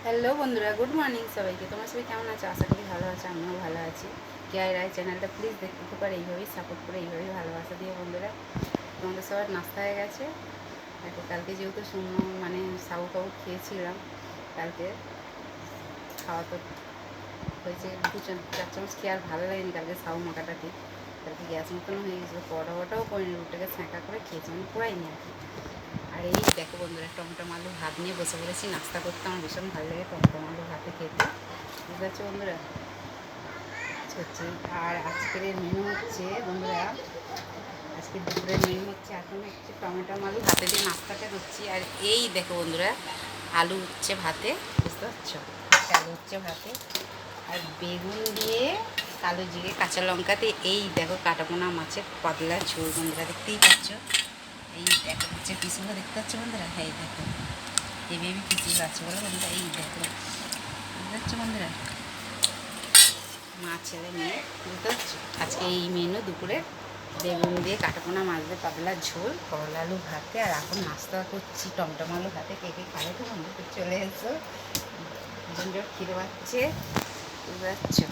Hello বন্ধুরা, good morning সবাইকে। তোমার সবাই কেমন আছে? আশা করি ভালো আছে, আমিও ভালো আছি। কেআই রায় চ্যানেলটা প্লিজ দেখতে পারে, এইভাবেই সাপোর্ট করে, এইভাবেই ভালোবাসা দিয়ে বন্ধুরা। তোমাদের সবার নাস্তা হয়ে গেছে। দেখো কালকে যেহেতু মানে সাউ টাউ খেয়েছিলাম, কালকে খাওয়া তো হয়েছে 2-4 চামচ খেয়ে আর ভালো লাগেনি কালকে সাউ মাখাটা ঠিক। কালকে গ্যাস মতনও হয়ে গেছিলো, পরোটাও করিনি, রুটিকে ছ্যাঁকা করে খেয়েছি, আমি পুরাইনি আর কি। আর এই দেখো বন্ধুরা, টমটম আলু ভাত নিয়ে বসে পড়েছি নাস্তা করতে। আমার ভীষণ ভালো লাগে টমটম আলু ভাতে খেতে, বুঝতে পারছো বন্ধুরা। হচ্ছে আর আজকের মেনু হচ্ছে বন্ধুরা, আজকে দুপুরের মেনু হচ্ছে, এখন হচ্ছে টমেটো আলু ভাতে দিয়ে নাস্তাটা করছি। আর এই দেখো বন্ধুরা, আলু হচ্ছে ভাতে, বুঝতে পারছো, আলু হচ্ছে ভাতে আর বেগুন দিয়ে কালো জিরে কাঁচা লঙ্কাতে এই দেখো কাটাপোনা মাছের পাতলা ঝোল বন্ধুরা, দেখতেই পাচ্ছ। এই দেখো হচ্ছে পিসগুলো দেখতে পাচ্ছ বন্ধুরা, হ্যাঁ এই দেখো এই বেবি পিসগুলো আছে বলো বন্ধুরা, এই দেখো বুঝতে পারছো বন্ধুরা, মা ছেলে মেয়ে, বুঝতে পারছো। আজকে এই মেনু দুপুরে, বেগুন দিয়ে কাটাপোনা মাছ দিয়ে পাতলা ঝোল, করলা আলু ভাতে। আর এখন নাস্তা করছি টমটম আলু ভাতে। কে কে খাবে তো বন্ধু চলে এসো, ভীষণ জোর খিদে পাচ্ছে, বুঝতে পারছো।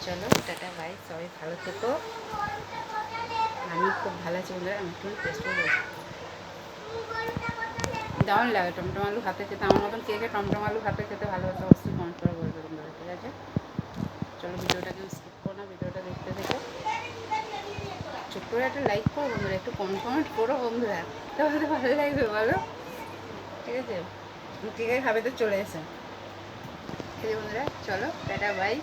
চলো টাটা বাই, সবাই ভালো থেকো। আমি খুব ভালো আছি বন্ধুরা, আমি একটু টেস্ট করে দারুণ লাগে টমটম আলু ভাতে খেতে। আমার মতন কে কে টমটম আলু ভাতে খেতে ভালোবাসে অবশ্যই কমেন্ট করে বলবে বন্ধুরা, ঠিক আছে। চলো ভিডিওটাকে স্কিপ করো না, ভিডিওটা দেখতে থেকো। ছোট্ট করে একটা লাইক করো বন্ধুরা, একটু কমেন্ট করো বন্ধুরা, তাহলে ভালো লাগবে বলো, ঠিক আছে। কে কে খাবে তো চলে এসো, ঠিক আছে বন্ধুরা। চলো টাটা বাই।